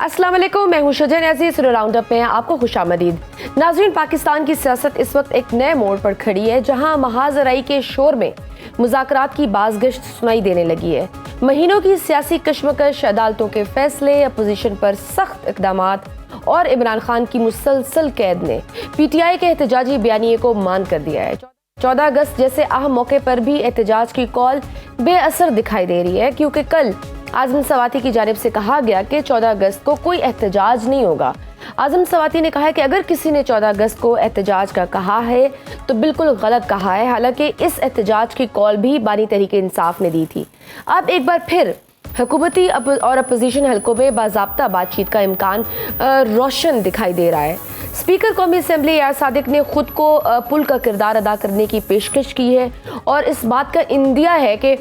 अस्सलाम वालेकुम, मैं हूं शजन अजीज। राउंड अप में आपको खुशामदीद। नाज़रीन, पाकिस्तान की सियासत इस वक्त एक नए मोड़ पर खड़ी है, जहां महाजराई के शोर में मुज़ाकरात की बाज़गश्त सुनाई देने लगी है। महीनों की सियासी कशमकश, अदालतों के फैसले, अपोजिशन पर सख्त इक़दामात और इमरान खान की मुसलसल कैद ने PTI के एहतजाजी बयानिए को मान कर दिया है। 14 अगस्त जैसे अहम मौके पर भी एहतजाज की कॉल बेअसर दिखाई दे रही है, क्योंकि कल आज़म सवाती की जानिब से कहा गया कि 14 अगस्त को कोई एहतजाज नहीं होगा। आज़म सवाती ने कहा है कि अगर किसी ने 14 अगस्त को एहतजाज का कहा है तो बिल्कुल गलत कहा है। हालांकि इस एहतजाज की कॉल भी बानी तहरीक इंसाफ ने दी थी। अब एक बार फिर हुकूमती और अपोजिशन हलकों में बाज़ाब्ता बातचीत का इम्कान रोशन दिखाई दे रहा है। स्पीकर कौमी असम्बली एयाज सादिक ने खुद को पुल का किरदार अदा करने की पेशकश की है और इस बात का इंदिया है कि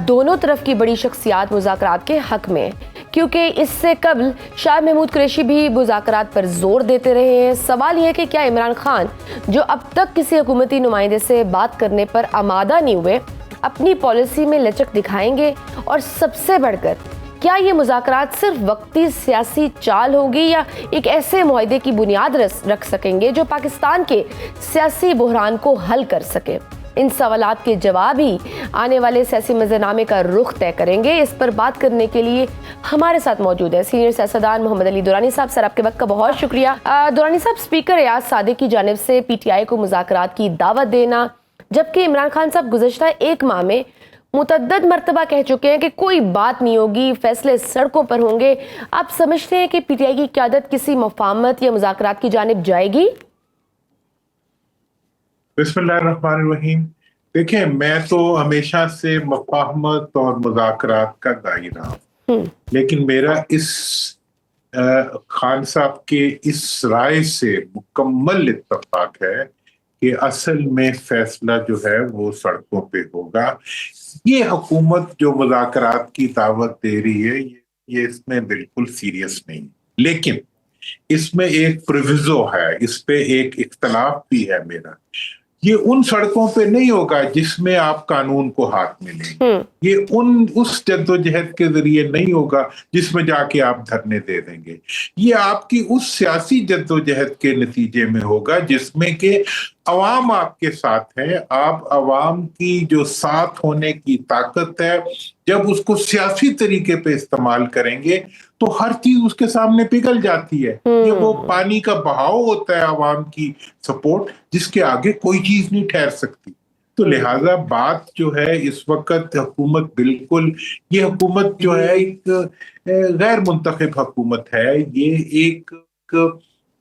दोनों तरफ की बड़ी शख्सियात मुज़ाकरात के हक में, क्योंकि इससे कबल शाह महमूद कुरैशी भी मुज़ाकरात पर जोर देते रहे हैं। सवाल यह है कि क्या इमरान खान, जो अब तक किसी हुकूमती नुमाइंदे से बात करने पर आमादा नहीं हुए, अपनी पॉलिसी में लचक दिखाएंगे? और सबसे बढ़कर, क्या ये मुज़ाकरात सिर्फ वक्ती सियासी चाल होगी या एक ऐसे मुआहदे की बुनियाद रख सकेंगे जो पाकिस्तान के सियासी बहरान को हल कर सके? इन सवालात के जवाब ही आने वाले सियासी मंजरनामे का रुख तय करेंगे। इस पर बात करने के लिए हमारे साथ मौजूद है सीनियर सियासतदान मोहम्मद अली दुरानी साहब। सर, आपके वक्त का बहुत शुक्रिया। दुरानी साहब, स्पीकर एयाज सादिक की जानिब से PTI को मुज़ाकरात की दावत देना, जबकि इमरान खान साहब गुज़श्ता एक माह में मुतअद्दिद मरतबा कह चुके हैं कि कोई बात नहीं होगी, फैसले सड़कों पर होंगे। आप समझते हैं कि PTI की क़यादत किसी मुफाहमत या मुज़ाकरात की जानिब जाएगी? बिस्मिल्लाहिर्रहमानिर्रहीम। देखिए, मैं तो हमेशा से मुफाहमत और मुज़ाकरात का दाई रहा हूं, लेकिन मेरा इस खान साहब के इस राय से मुकम्मल इत्तफाक है कि असल में फैसला जो है वो सड़कों पे होगा। ये हुकूमत जो मुज़ाकरात की दावत दे रही है, ये इसमें बिल्कुल सीरियस नहीं, लेकिन इसमें एक प्रोविजो है, इस पे एक इख्तलाफ भी है मेरा। ये उन सड़कों पे नहीं होगा जिसमें आप कानून को हाथ में लेंगे। ये उस जद्दोजहद के जरिए नहीं होगा जिसमें जाके आप धरने दे देंगे। ये आपकी उस सियासी जद्दोजहद के नतीजे में होगा जिसमें कि अवाम आपके साथ है। आप अवाम की जो साथ होने की ताकत है, जब उसको सियासी तरीके पे इस्तेमाल करेंगे तो हर चीज उसके सामने पिघल जाती है। ये वो पानी का बहाव होता है अवाम की सपोर्ट, जिसके आगे कोई चीज नहीं ठहर सकती। तो लिहाजा बात जो है इस वक्त हुकूमत बिल्कुल, ये हुकूमत जो है एक गैर मुंतखब हुकूमत है। ये एक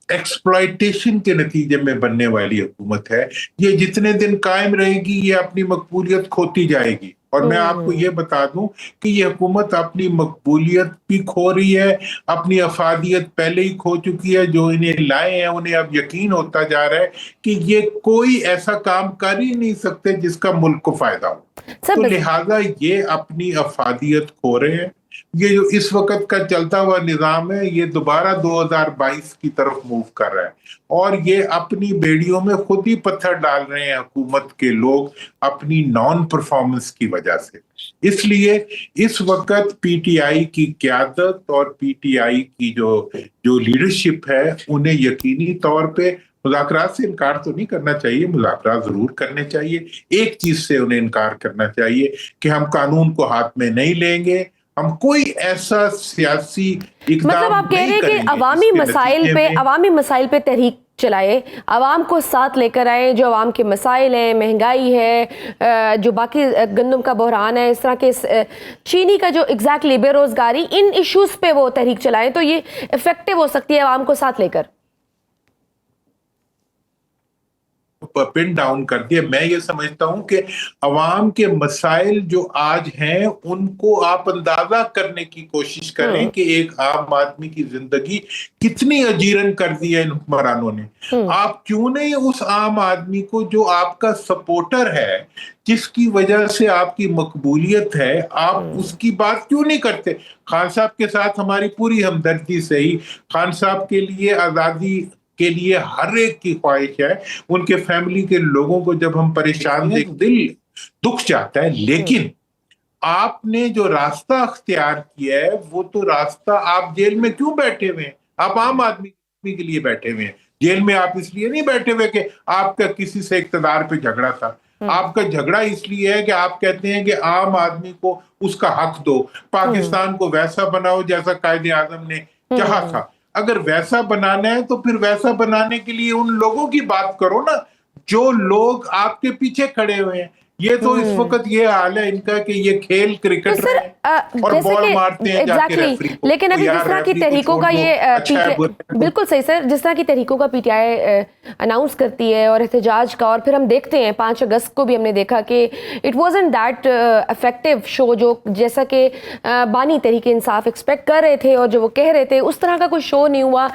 एक्सप्लॉयटेशन के नतीजे में बनने वाली हुकूमत है। ये जितने दिन कायम रहेगी ये अपनी मकबूलियत खोती जाएगी। और मैं आपको ये बता दूं कि ये हुकूमत अपनी मकबूलियत भी खो रही है, अपनी अफादियत पहले ही खो चुकी है। जो इन्हें लाए हैं उन्हें अब यकीन होता जा रहा है कि ये कोई ऐसा काम कर ही नहीं सकते जिसका मुल्क को फायदा हो। तो लिहाजा ये अपनी अफादियत खो रहे हैं। ये जो इस वक्त का चलता हुआ निजाम है, ये दोबारा 2022 की तरफ मूव कर रहा है और ये अपनी बेड़ियों में खुद ही पत्थर डाल रहे हैं हुकूमत के लोग, अपनी नॉन परफॉर्मेंस की वजह से। इसलिए इस वक्त PTI की क़यादत और PTI की जो लीडरशिप है, उन्हें यकीनी तौर पे मुज़ाकरात से इनकार तो नहीं करना चाहिए, मुज़ाकरात जरूर करने चाहिए। एक चीज से उन्हें इनकार करना चाहिए कि हम कानून को हाथ में नहीं लेंगे, हम कोई ऐसा सियासी इक़दाम मतलब आप कह रहे हैं कि अवामी मसाइल पे तहरीक चलाए, अवाम को साथ लेकर आए। जो अवाम के मसाइल हैं, महंगाई है, जो बाकी गंदम का बहरान है, इस तरह के चीनी का जो एग्जैक्टली बेरोजगारी, इन इश्यूज पे वो तहरीक चलाएं तो ये इफेक्टिव हो सकती है अवाम को साथ लेकर। पिन डाउन कर दिया। मैं ये समझता हूं कि अवाम के मसाइल जो आज हैं उनको आप अंदाजा करने की कोशिश करें कि एक आम आदमी की जिंदगी कितनी अजीरन कर दी है इन हुक्मरानों ने। आप क्यों नहीं उस आम आदमी को जो आपका सपोर्टर है, जिसकी वजह से आपकी मकबूलियत है, आप उसकी बात क्यों नहीं करते? खान साहब के साथ हमारी पूरी हमदर्दी से ही, खान साहब के लिए आजादी के लिए हर एक की ख्वाहिश है। उनके फैमिली के लोगों को जब हम परेशान देख दिल दुख जाता है, लेकिन आपने जो रास्ता अख्तियार किया है वो तो रास्ता, आप जेल में क्यों बैठे हुए हैं? आप आम आदमी के लिए बैठे हुए हैं। जेल में आप इसलिए नहीं बैठे हुए कि आपका किसी से इक्तदार पे झगड़ा था। आपका झगड़ा इसलिए है कि आप कहते हैं कि आम आदमी को उसका हक दो, पाकिस्तान को वैसा बनाओ जैसा कायदे आजम ने चाहा था। अगर वैसा बनाना है तो फिर वैसा बनाने के लिए उन लोगों की बात करो ना, जो लोग आपके पीछे खड़े हुए हैं। ये तो इस वक्त ये हाल है इनका कि ये खेल तो क्रिकेट सर और जैसे बॉल कि मारते हैं जाके एग्जैक्टली रेफरी को। लेकिन तो अभी जिस यार तरह की रेफरी को तहरीकों छोड़ का दो, ये अच्छा है बुरा है। बिल्कुल सही सर, जिस तरह की तहरीकों का पीटीआई अनाउंस करती है और एहतजाज का, और फिर हम देखते हैं 5 अगस्त को भी हमने देखा कि it wasn't that effective show, जो जैसा कि बानी तहरीक इंसाफ एक्सपेक्ट कर रहे थे और जो वो कह रहे थे उस तरह का कोई शो नहीं हुआ।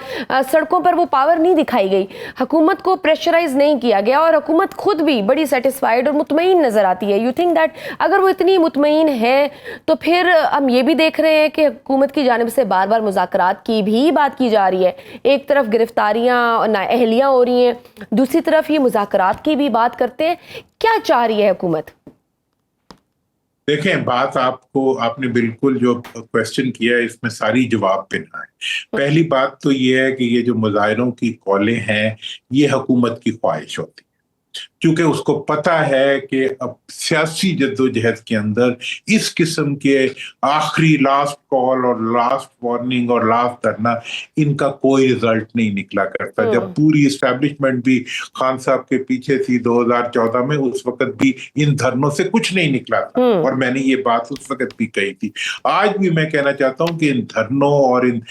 सड़कों पर वो पावर नहीं दिखाई गई, हुकूमत को प्रेशराइज नहीं किया गया और हुकूमत खुद भी बड़ी सेटिस्फाइड और मुतमईन नजर आती है। यू थिंक दैट अगर वो इतनी मुतमईन है तो फिर हम ये भी देख रहे हैं कि हुकूमत की जानिब से बार बार मुज़ाकरात की भी बात की जा रही है। एक तरफ गिरफ्तारियां और नाअहलियां हो रही हैं, दूसरी तरफ ये मुज़ाकरात की भी बात करते हैं। क्या चाह रही है हुकूमत? देखें, बात आपने बिल्कुल जो क्वेश्चन किया है इसमें सारी जवाब पिना है। पहली बात तो ये है कि ये जो मुजाहिरों की कॉलें हैं ये हुकूमत की ख्वाहिश होती है, क्योंकि उसको पता है कि अब सियासी जद्दोजहद के अंदर इस किस्म के आखिरी लास्ट कॉल और लास्ट वार्निंग और लास्ट धरना, इनका कोई रिजल्ट नहीं निकला करता। जब पूरी इस्टेब्लिशमेंट भी खान साहब के पीछे थी 2014 में, उस वक्त भी इन धरनों से कुछ नहीं निकला था और मैंने ये बात उस वक्त भी कही थी। आज भी मैं कहना चाहता हूं कि इन धरनों और इन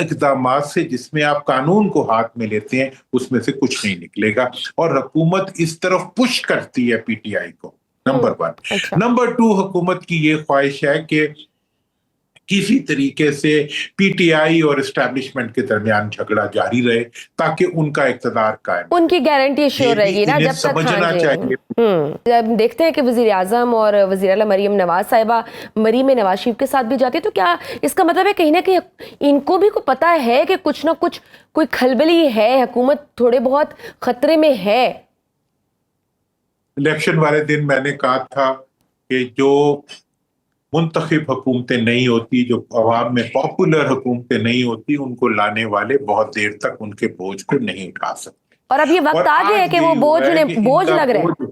इकदामात से, जिसमें आप कानून को हाथ में लेते हैं, उसमें से कुछ नहीं निकलेगा और हुकूमत इस तरफ पुश करती है पीटीआई को। नंबर 1। अच्छा। नंबर 2, हुकूमत की ये ख्वाहिश है कि किसी तरीके से पीटीआई और एस्टैब्लिशमेंट के दरमियान झगड़ा जारी रहे ताकि उनका इक्तदार कायम। उनकी गारंटी ये श्योर भी रहेगी ना इन्हें जब तक। समझना हाँ जी। चाहिए। जब देखते हैं कि वजीर आजम और वजीर आला मरीम नवाज साहिबा मरी में नवाज शरीफ के साथ भी जाती है, तो क्या इसका मतलब है कहीं ना कहीं इनको भी को पता है कि कुछ ना कुछ कोई खलबली है, हुकूमत थोड़े बहुत खतरे में है? इलेक्शन वाले दिन मैंने कहा था कि जो मुंतखब हुकूमतें नहीं होती, जो अवाम में पॉपुलर हुकूमतें नहीं होती, उनको लाने वाले बहुत देर तक उनके बोझ को नहीं उठा सकते। और अब ये वक्त और आ गया है आज कि वो यही बोझ हुआ है उन्हें कि बोझ इनका लग रहा है।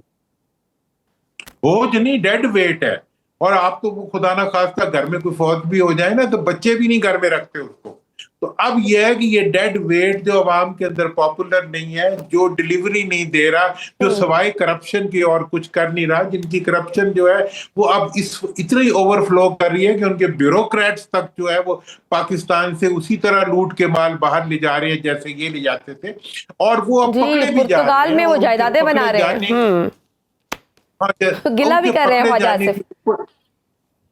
बोझ नहीं, डेड वेट है। और आप तो खुदा ना खास्ता घर में कोई फौत भी हो जाए ना, तो बच्चे भी नहीं घर में रखते उसको। तो अब यह है कि ये डेड वेट जो अवाम के अंदर पॉपुलर नहीं है, जो डिलीवरी नहीं दे रहा, जो सवाई करप्शन की और कुछ कर नहीं रहा, जिनकी करप्शन जो है वो अब इतनी ओवरफ्लो कर रही है कि उनके ब्यूरोक्रेट्स तक जो है वो पाकिस्तान से उसी तरह लूट के माल बाहर ले जा रहे हैं जैसे ये ले जाते थे, और वो अब जी, पकड़े भी जा रहे पुर्तगाल हैं में वो और उनके जायदादें पकड़े बना रहे हैं। जाने हाँ, गिला भी उनके कर रहे हैं पकड़े ख्वाजा जाने आसिफ। की।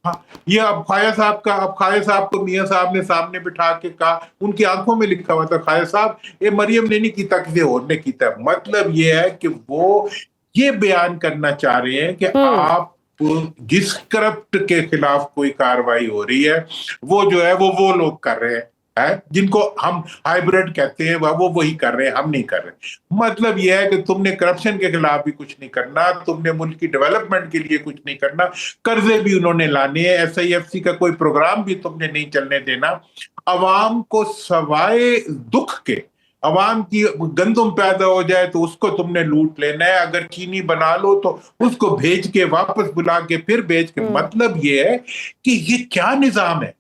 हाँ, ये अब ख्वाजा साहब को मियां साहब ने सामने बिठा के कहा, उनकी आंखों में लिखा हुआ था, ख्वाजा साहब ये मरियम ने नहीं कीता, किसी और ने कीता। मतलब ये है कि वो ये बयान करना चाह रहे हैं कि आप जिस करप्ट के खिलाफ कोई कार्रवाई हो रही है वो जो है वो लोग कर रहे हैं, जिनको हम हाइब्रिड कहते हैं, वो वही कर रहे हैं, हम नहीं कर रहे। मतलब यह है कि तुमने करप्शन के खिलाफ भी कुछ नहीं करना, तुमने मुल्क की डेवलपमेंट के लिए कुछ नहीं करना, कर्जे भी उन्होंने लाने हैं, एसआईएफसी का कोई प्रोग्राम भी तुमने नहीं चलने देना। अवाम को सवाए दुख के, अवाम की गंदम पैदा हो जाए तो उसको तुमने लूट लेना है, अगर चीनी बना लो तो उसको भेज के वापस बुला के फिर भेज के। मतलब ये है कि ये क्या निजाम है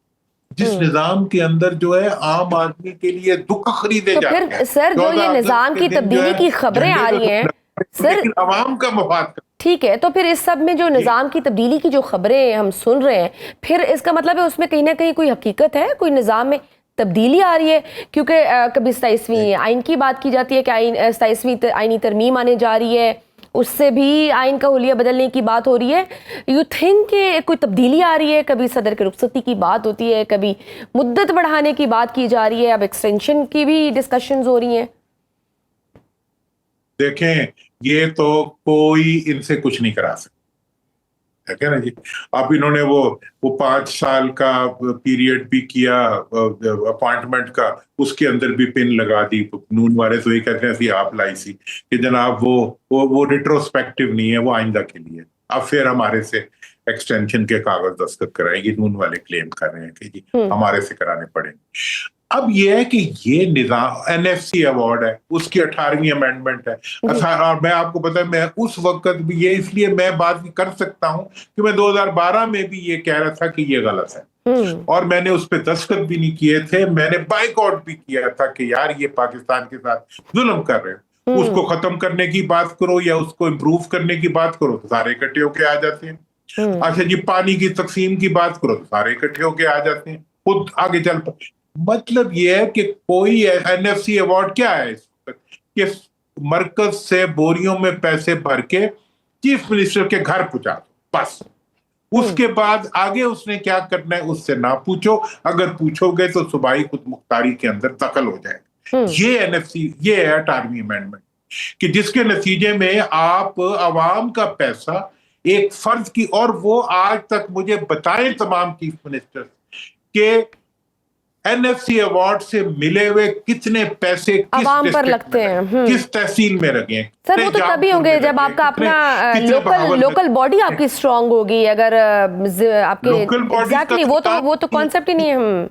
जिस निजाम के अंदर जो है आम आदमी के लिए दुख खरीदे तो जाते फिर हैं। सर जो ये निजाम की तब्दीली की खबरें आ रही हैं सर, लेकिन अवाम का मफाद ठीक है, तो फिर इस सब में जो निजाम की तब्दीली की जो खबरें हम सुन रहे हैं, फिर इसका मतलब है उसमें कहीं ना कहीं कोई हकीकत है, कोई निजाम में तब्दीली आ रही है? क्योंकि कभी 27वीं आइन की बात की जाती है कि 27वीं आइनी तरमीम आने जा रही है, उससे भी आइन का हुलिया बदलने की बात हो रही है। यू थिंक कि कोई तब्दीली आ रही है? कभी सदर की रुखसती की बात होती है, कभी मुद्दत बढ़ाने की बात की जा रही है, अब एक्सटेंशन की भी डिस्कशंस हो रही हैं। देखें, ये तो कोई इनसे कुछ नहीं करा सकता, है ना जी। अब इन्होंने वो 5 साल का पीरियड भी किया अपॉइंटमेंट का, उसके अंदर भी पिन लगा दी। नून वाले तो ये कहते हैं आप लाई सी कि जनाब वो रिट्रोस्पेक्टिव नहीं है, वो आइंदा के लिए। अब फिर हमारे से एक्सटेंशन के कागज दस्तखत कराए, ये नून वाले क्लेम कर रहे हैं कि जी हमारे से कराने पड़ेंगे। अब ये है कि ये निजाम एनएफसी अवार्ड है, उसकी 18वीं अमेंडमेंट है। और मैं आपको पता है, मैं उस वक्त भी ये इसलिए मैं बात कर सकता हूं कि मैं 2012 में भी ये कह रहा था कि ये गलत है और मैंने उस पर दस्तखत भी नहीं किए थे, मैंने बाइकआउट भी किया था कि यार ये पाकिस्तान के साथ जुल्म कर रहे हैं। उसको खत्म करने की बात करो या उसको इम्प्रूव करने की बात करो तो सारे इकट्ठे होके आ जाते हैं। अच्छा जी, पानी की तकसीम की बात करो तो सारे इकट्ठे होके आ जाते हैं, खुद आगे चल पाते। मतलब ये है कि कोई एनएफसी अवार्ड क्या है इस वक्त कि मरकज से बोरियों में पैसे भर के चीफ मिनिस्टर के घर पहुंचा दो, बस। उसके बाद आगे उसने क्या करना है उससे ना पूछो, अगर पूछोगे तो सूबाई खुद मुख्तारी के अंदर दखल हो जाएगा। ये एनएफसी, ये है 18वीं अमेंडमेंट कि जिसके नतीजे में आप अवाम का पैसा एक फर्ज की, और वो आज तक मुझे बताएं तमाम चीफ मिनिस्टर के एनएफसी अवार्ड से मिले हुए कितने पैसे अवाम पर लगते हैं, किस तहसील में लगे हैं। सर वो तो तभी होंगे जब आपका अपना लोकल बॉडी आपकी स्ट्रांग होगी। अगर आपके एग्जैक्टली वो तो कॉन्सेप्ट ही नहीं है।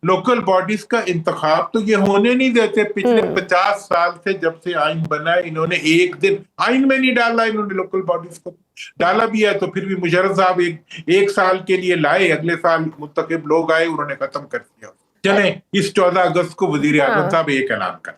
लोकल बॉडीज का इंतखाब तो ये होने नहीं देते। पिछले 50 साल से जब से आइन बना है, इन्होंने एक दिन आइन में नहीं डाला। इन्होंने लोकल बॉडीज को डाला भी है तो फिर भी मुशर्रफ साहब एक साल के लिए लाए, अगले साल मुंतखब लोग आए, उन्होंने खत्म कर दिया। चले इस 14 अगस्त को वजीर आजम साहब एक ऐलान कर,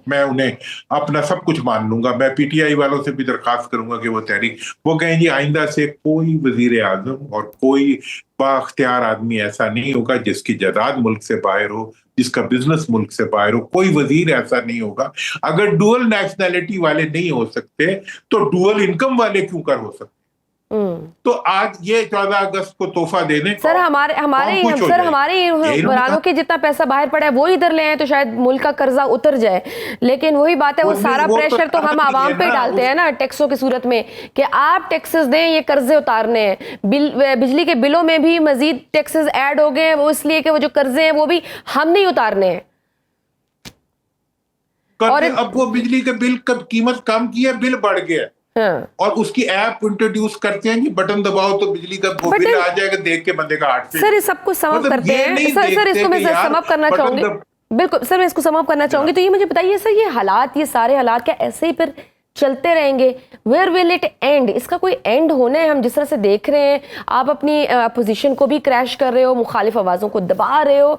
मैं उन्हें अपना सब कुछ मान लूंगा। मैं पीटीआई वालों से भी दरखास्त करूंगा कि वो तहरीक वो कहें जी आइंदा से कोई वजीर आजम और कोई बाख्तियार आदमी ऐसा नहीं होगा जिसकी जायदाद मुल्क से बाहर हो, जिसका बिजनेस मुल्क से बाहर हो। कोई वजीर ऐसा नहीं होगा। अगर डुअल नेशनैलिटी वाले नहीं हो सकते तो डुअल इनकम वाले क्यों कर हो सकते? तो आज ये 14 अगस्त को तोहफा देने सर हमारे हुक्मरानों के जितना पैसा बाहर पड़ा है वो इधर ले आए तो शायद मुल्क का कर्जा उतर जाए। लेकिन वही बात है, वो सारा प्रेशर तो हम आवाम पे डालते हैं ना टैक्सों की सूरत में कि आप टैक्सेस दें, ये कर्जे उतारने हैं। बिजली के बिलों में भी मजीद टैक्सेस ऐड हो गए हैं, वो इसलिए कि वो जो कर्जे हैं वो भी हम नहीं उतारने हैं। और अब वो बिजली के बिल की कीमत कम की है, बिल बढ़ गया। और उसकी ऐप इंट्रोड्यूस करते हैं कि बटन दबाओ तो बिजली का बिल आ जाएगा, देख के बंदे का हार्ट। सर सब कुछ समअप करते हैं। सर इसको मैं समअप करना चाहूंगी, बिल्कुल सर मैं इसको समअप करना चाहूंगी। तो ये मुझे बताइए सर, ये हालात, ये सारे हालात क्या ऐसे ही फिर चलते रहेंगे? Where will it end? इसका कोई एंड होना है? हम जिस तरह से देख रहे हैं, आप अपनी अपोजिशन को भी क्रैश कर रहे हो, मुखालिफ आवाजों को दबा रहे हो।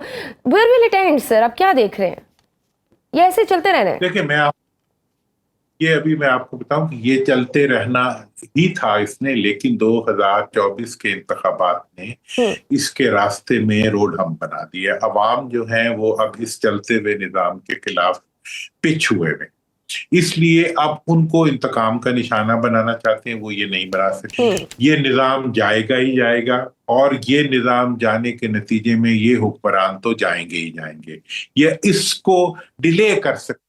Where will it end sir? आप क्या देख रहे हैं? ये ऐसे चलते रहना है? देखिए ये अभी मैं आपको बताऊं कि ये चलते रहना ही था इसने, लेकिन 2024 के इंतखाबात ने इसके रास्ते में रोड हम बना दिया। अवाम जो है वो अब इस चलते हुए निजाम के खिलाफ पिच हुए हैं, इसलिए अब उनको इंतकाम का निशाना बनाना चाहते हैं, वो ये नहीं बना सकते। ये निजाम जाएगा ही जाएगा, और ये निजाम जाने के नतीजे में ये हुक्मरान तो जाएंगे ही जाएंगे। ये इसको डिले कर सकते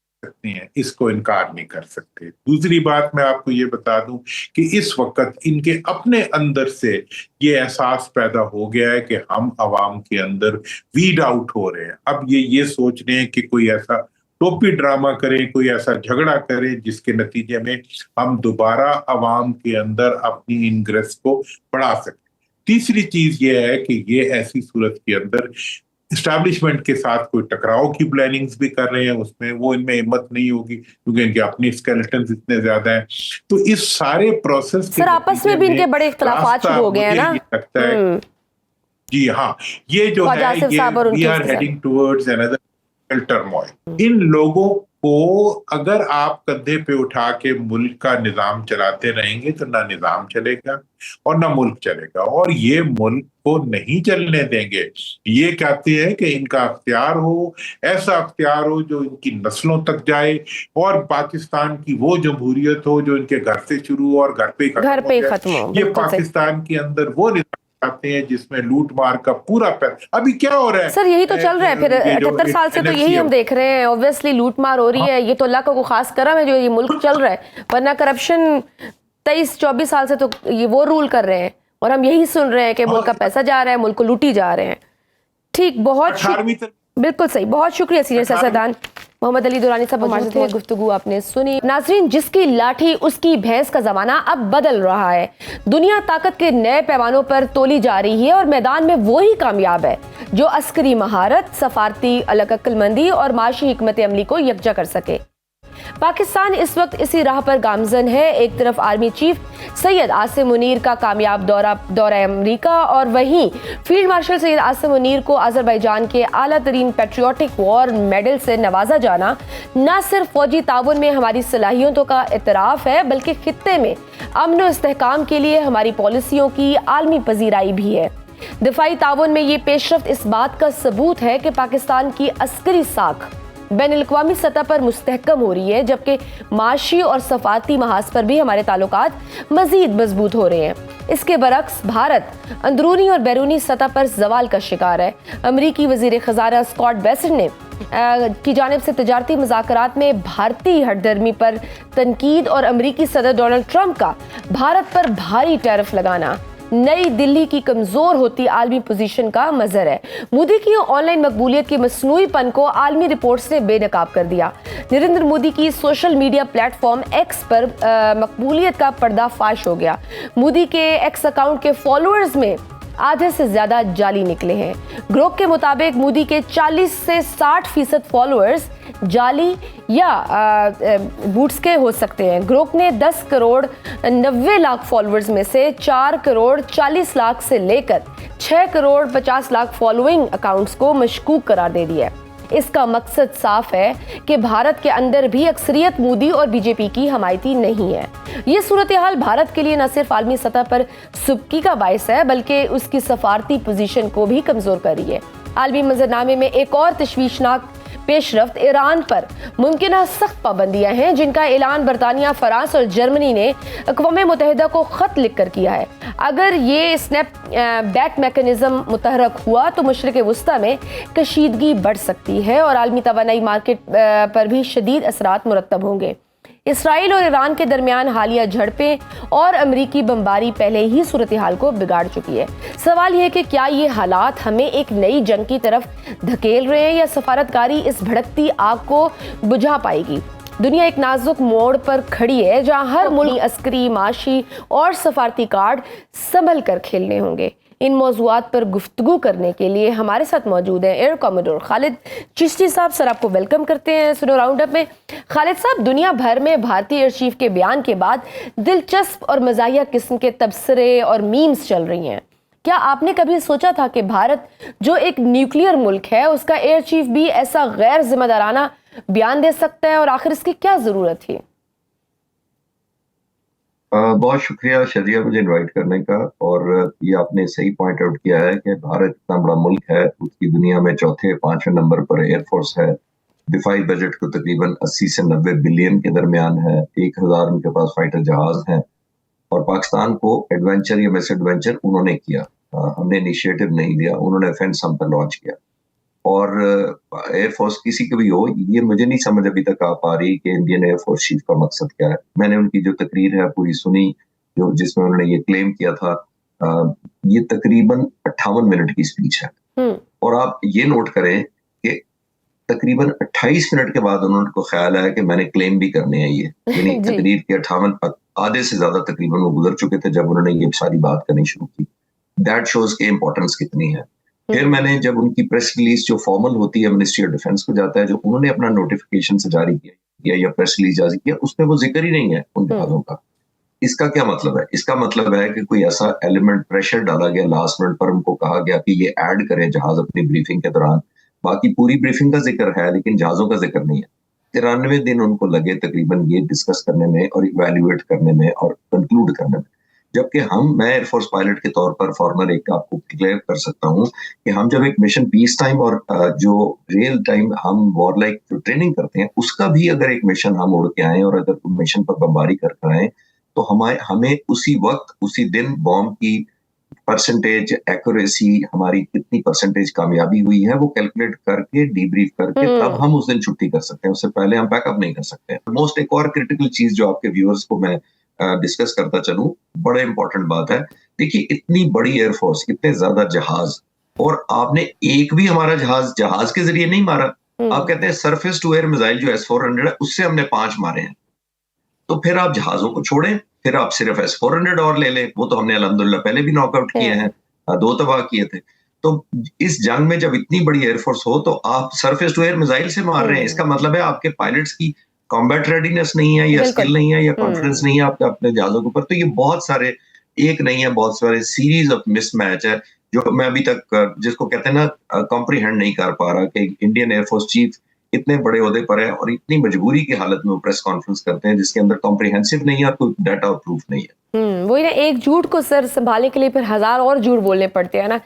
हैं, इसको इनकार नहीं कर सकते। दूसरी बात मैं आपको ये बता दूं कि इस वक्त इनके अपने अंदर से ये एहसास पैदा हो गया है कि हम अवाम के अंदर वीड आउट हो रहे हैं। अब ये सोच रहे हैं कि कोई ऐसा टोपी ड्रामा करें, कोई ऐसा झगड़ा करें जिसके नतीजे में हम दोबारा अवाम के अंदर अपनी इनग्रेस को बढ़ा सकें। तीसरी चीज ये है कि ये ऐसी सूरत के अंदर एस्टैब्लिशमेंट के साथ कोई टकराव की प्लानिंग्स भी कर रहे हैं, उसमें वो इनमें हिम्मत नहीं होगी क्योंकि इनके अपने स्केलेटन्स इतने ज्यादा हैं। तो इस सारे प्रोसेस सर आपस में भी इनके बड़े इख्तिलाफात शुरू हो गए हैं ना? लगता है जी हाँ, ये जो है we are heading towards another turmoil. इन लोगों को अगर आप कंधे पे उठा के मुल्क का निजाम चलाते रहेंगे तो ना निजाम चलेगा और ना मुल्क चलेगा, और ये मुल्क को नहीं चलने देंगे। ये कहते हैं कि इनका अख्तियार हो, ऐसा अख्तियार हो जो इनकी नस्लों तक जाए, और पाकिस्तान की वो जमहूरियत हो जो इनके घर से शुरू हो और घर पे ही खत्म हो। ये पाकिस्तान के अंदर वो निजाम आते हैं जिसमें लूट मार का पूरा पैसा। अभी क्या हो रहा है सर? यही तो चल रहा है फिर 78 साल से, तो यही हम देख रहे हैं। ऑब्वियसली लूट मार हो रही है, ये तो अल्लाह का खास करम है जो ये मुल्क चल रहा है, वरना करप्शन 23-24 साल से तो ये वो रूल कर रहे हैं, और हम यही सुन रहे हैं कि मुल्क का पैसा जा रहा है, मुल्क को लूटी जा रहे हैं। ठीक, बहुत बिल्कुल सही, बहुत शुक्रिया सीनियर सियासतदान मोहम्मद अली दुरानी साहब हमारे साथ गुफ्तगू आपने सुनी। नाजरीन, जिसकी लाठी उसकी भैंस का जमाना अब बदल रहा है। दुनिया ताकत के नए पैमानों पर तोली जा रही है और मैदान में वो ही कामयाब है जो अस्करी महारत, सफारती अक्लमंदी और माशी हिकमत अमली को यकजा कर सके। पाकिस्तान इस वक्त इसी राह पर गामजन है। एक तरफ आर्मी चीफ सैयद आसिम मुनीर का कामयाब दौरा अमरीका और वहीं फील्ड मार्शल सैयद आसिम मुनीर को अजरबैजान के आला तरीन पेट्रियोटिक वॉर मेडल से नवाजा जाना न सिर्फ फौजी ताउन में हमारी सलाहियतों का इतराफ है बल्कि खित्ते में अमन और इस्तेहकाम के लिए हमारी पॉलिसियों की आलमी पजीराई भी है। दिफाई ताउन में ये पेशरफ्त इस बात का सबूत है कि पाकिस्तान की अस्करी साख बैनुल-अक़वामी सतह पर मुस्तहकम हो रही है, जबकि माशी और सफारती महाज पर भी हमारे ताल्लुकात मजीद मजबूत हो रहे हैं। इसके बरक्स भारत अंदरूनी और बैरूनी सतह पर जवाल का शिकार है। अमरीकी वजीर खजाना स्कॉट बेसेंट ने की जानिब से तजारती मुज़ाकरात में भारतीय हटदर्मी पर तनकीद और अमरीकी सदर डोनाल्ड ट्रंप का भारत पर भारी टैरिफ लगाना नई दिल्ली की कमजोर होती आलमी पोजीशन का मजहर है। मोदी की ऑनलाइन मकबूलियत के मसनूईपन को आलमी रिपोर्ट्स ने बेनकाब कर दिया। नरेंद्र मोदी की सोशल मीडिया प्लेटफॉर्म एक्स पर मकबूलियत का पर्दाफाश हो गया। मोदी के एक्स अकाउंट के फॉलोअर्स में आधे से ज्यादा जाली निकले हैं। ग्रोक के मुताबिक मोदी के 40 से 60% फॉलोअर्स जाली या बूट्स के हो सकते हैं। ग्रोक ने 10 करोड़ 90 लाख फॉलोअर्स में से 4 करोड़ 40 लाख से लेकर 6 करोड़ 50 लाख फॉलोइंग अकाउंट्स को मशकूक करार दे दिया है। इसका मकसद साफ है कि भारत के अंदर भी अक्सरियत मोदी और बीजेपी की हमायती नहीं है। ये सूरत हाल भारत के लिए न सिर्फ आलमी सतह पर सुबकी का बायस है बल्कि उसकी सफारती पोजीशन को भी कमजोर कर रही है। आलमी मंजरनामे में एक और तशवीशनाक पेशरफ्त ईरान पर मुमकिन सख्त पाबंदियां हैं, जिनका ऐलान बरतानिया, फ्रांस और जर्मनी ने अक़वाम मुत्तहिदा को खत लिखकर किया है। अगर ये स्नैप बैक मैकेनिज्म मुतहरक हुआ तो मशरिक़ वुस्ता में कशीदगी बढ़ सकती है और आलमी तवानाई मार्केट पर भी शदीद असरात मुरतब होंगे। इसराइल और ईरान के दरमियान हालिया झड़पें और अमरीकी बमबारी पहले ही सूरत हाल को बिगाड़ चुकी है। सवाल यह है कि क्या ये हालात हमें एक नई जंग की तरफ धकेल रहे हैं या सफारतकारी इस भड़कती आग को बुझा पाएगी। दुनिया एक नाजुक मोड़ पर खड़ी है जहां हर मुल्क अस्करी, माशी और सफारती कार्ड संभल कर खेलने होंगे। इन मौज़ूआत पर गुफ्तगू करने के लिए हमारे साथ मौजूद हैं एयर कॉमोडोर खालिद चिश्ती साहब। सर, आपको वेलकम करते हैं सुनो राउंड अप में। खालिद साहब, दुनिया भर में भारतीय एयर चीफ के बयान के बाद दिलचस्प और मज़ाहिया किस्म के तबसरे और मीम्स चल रही हैं। क्या आपने कभी सोचा था कि भारत जो एक न्यूक्लियर मुल्क है उसका एयर चीफ भी ऐसा गैर जिम्मेदाराना बयान दे सकता है, और आखिर इसकी क्या जरूरत थी? बहुत शुक्रिया शदिया मुझे इनवाइट करने का। और ये आपने सही पॉइंट आउट किया है कि भारत इतना बड़ा मुल्क है, उसकी दुनिया में चौथे 5वें नंबर पर एयरफोर्स है। दिफाई बजट को तकरीबन 80 से 90 बिलियन के दरमियान है। 1000 उनके पास फाइटर जहाज हैं और पाकिस्तान को एडवेंचर या मिस एडवेंचर उन्होंने किया, हमने इनिशिएटिव नहीं दिया, उन्होंने ऑफेंस हम पर लॉन्च किया। और एयरफोर्स किसी की भी हो, ये मुझे नहीं समझ अभी तक आ पा रही कि इंडियन एयरफोर्स चीफ का मकसद क्या है। मैंने उनकी जो तकरीर है पूरी सुनी, जो जिसमें उन्होंने ये क्लेम किया था। ये तकरीबन 58 मिनट की स्पीच है और आप ये नोट करें कि तकरीबन 28 मिनट के बाद उनको ख्याल आया कि मैंने क्लेम भी करने हैं ये, यानी तकरीर के 58 आधे से ज्यादा तकरीबन वो गुजर चुके थे जब उन्होंने ये सारी बात करनी शुरू की। दैट शोज के इम्पोर्टेंस कितनी है। फिर मैंने जब उनकी प्रेस रिलीज जो फॉर्मल होती है मिनिस्ट्री ऑफ डिफेंस को जाता है, जो उन्होंने अपना नोटिफिकेशन से जारी किया या प्रेस रिलीज जारी किया, उसमें वो जिक्र ही नहीं है उन जहाजों का। इसका क्या मतलब है? इसका मतलब है कि कोई ऐसा एलिमेंट प्रेशर डाला गया लास्ट मिनट पर, उनको कहा गया कि ये ऐड करें जहाज अपनी ब्रीफिंग के दौरान। बाकी पूरी ब्रीफिंग का जिक्र है लेकिन जहाजों का जिक्र नहीं है। 93 दिन उनको लगे तकरीबन ये डिस्कस करने में और इवेल्युएट करने में और कंक्लूड करने में। जबकि मैं एयरफोर्स पायलट के तौर पर फॉर्मर एक आपको क्लियर कर सकता हूं कि हम जब एक मिशन पीस टाइम और जो रियल टाइम हम वॉर लाइक जो ट्रेनिंग करते हैं, उसका भी अगर एक मिशन हम उड़ के आए और अगर मिशन पर बमबारी कर आए तो हमें उसी वक्त उसी दिन बॉम्ब की परसेंटेज एक्यूरेसी, हमारी कितनी परसेंटेज कामयाबी हुई है, वो कैलकुलेट करके डीब्रीफ करके तब हम उस दिन छुट्टी कर सकते हैं। उससे पहले हम बैकअप नहीं कर सकते। मोस्ट एक और क्रिटिकल चीज जो आपके व्यूअर्स को मैं डिस्कस करता चलूं, बड़े इंपॉर्टेंट बात है। देखिए, इतनी बड़ी एयरफोर्स, इतने ज्यादा जहाज, और आपने एक भी हमारा जहाज के जरिए नहीं मारा। आप कहते हैं सरफेस टू एयर मिसाइल जो S-400 है उससे हमने 5 मारे हैं, तो फिर आप जहाजों को छोड़ें, फिर आप सिर्फ S-400 और ले लें, वो तो हमने अल्हम्दुलिल्लाह पहले भी नॉकआउट किए हैं, 2 तबाह किए थे। तो इस जंग में जब इतनी बड़ी एयरफोर्स हो तो आप सरफेस टू एयर मिसाइल से मार रहे हैं, इसका मतलब है आपके पायलट्स की कॉम्बैट रेडीनेस नहीं है या स्किल नहीं है या कॉन्फिडेंस नहीं है आपके अपने जहाजों के ऊपर। तो ये बहुत सारे, एक नहीं है, बहुत सारे सीरीज ऑफ मिसमैच है जो मैं अभी तक जिसको कहते हैं ना कॉम्प्रीहेंड नहीं कर पा रहा कि इंडियन एयरफोर्स चीफ इतने बड़े ओहदे पर है और इतनी मजबूरी की हालत में वो प्रेस कॉन्फ्रेंस करते हैं जिसके अंदर कॉम्प्रिहेंसिव नहीं है और कोई डाटा और प्रूफ नहीं है। वही ना, एक झूठ को सर संभालने के लिए फिर हजार और झूठ बोलने पड़ते हैं ना।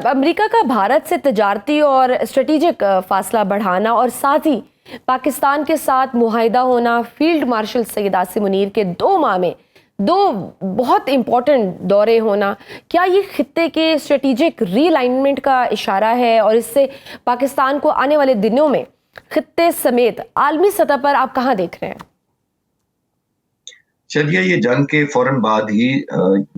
अमेरिका का भारत से तजारती और स्ट्रेटेजिक फासला बढ़ाना और साथ ही पाकिस्तान के साथ मुआहिदा होना, फील्ड मार्शल सैयद आसिम मुनीर के 2 माह में 2 बहुत इंपॉर्टेंट दौरे होना, क्या ये खित्ते के स्ट्रेटेजिक रीअलाइनमेंट का इशारा है? और इससे पाकिस्तान को आने वाले दिनों में खित्ते समेत आलमी सतह पर आप कहाँ देख रहे हैं? चलिए, ये जंग के फौरन बाद ही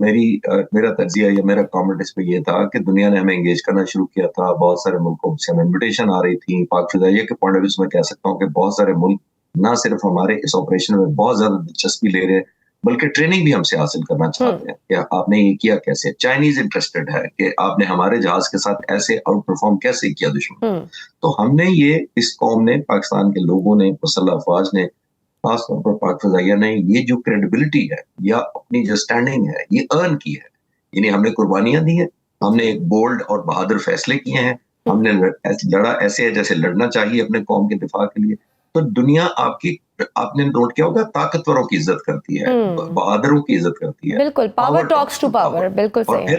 मेरा तज्जिया या मेरा कमेंट इस पे ये था कि दुनिया ने हमें एंगेज करना शुरू किया था। बहुत सारे मुल्कों से हमें इन्विटेशन आ रही थी। पाक फिजाइया के पॉइंट ऑफ व्यू से मैं कह सकता हूँ कि बहुत सारे मुल्क ना सिर्फ हमारे इस ऑपरेशन में बहुत ज्यादा दिलचस्पी ले रहे हैं बल्कि ट्रेनिंग भी हमसे हासिल करना चाहते हैं कि आपने ये किया कैसे। चाइनीज इंटरेस्टेड है कि आपने हमारे जहाज के साथ ऐसे आउट परफॉर्म कैसे किया दुश्मन। तो हमने ये, इस कौम ने, पाकिस्तान के लोगों ने, मुसल्लह अफवाज ने, खासतौर पर पाक फिजाइया ने ये जो क्रेडिबिलिटी है या अपनी जो स्टैंडिंग है ये अर्न की है। यानी हमने कुर्बानियां दी हैं, हमने एक बोल्ड और बहादुर फैसले किए हैं, हमने लड़ा ऐसे है जैसे लड़ना चाहिए अपने कौम के दिफा के लिए। तो दुनिया आपने नोट किया होगा, ताकतवरों की इज्जत करती है, बहादुरों की इज्जत करती है। बिल्कुल, पावर टॉक्स टू पावर, बिल्कुल सही।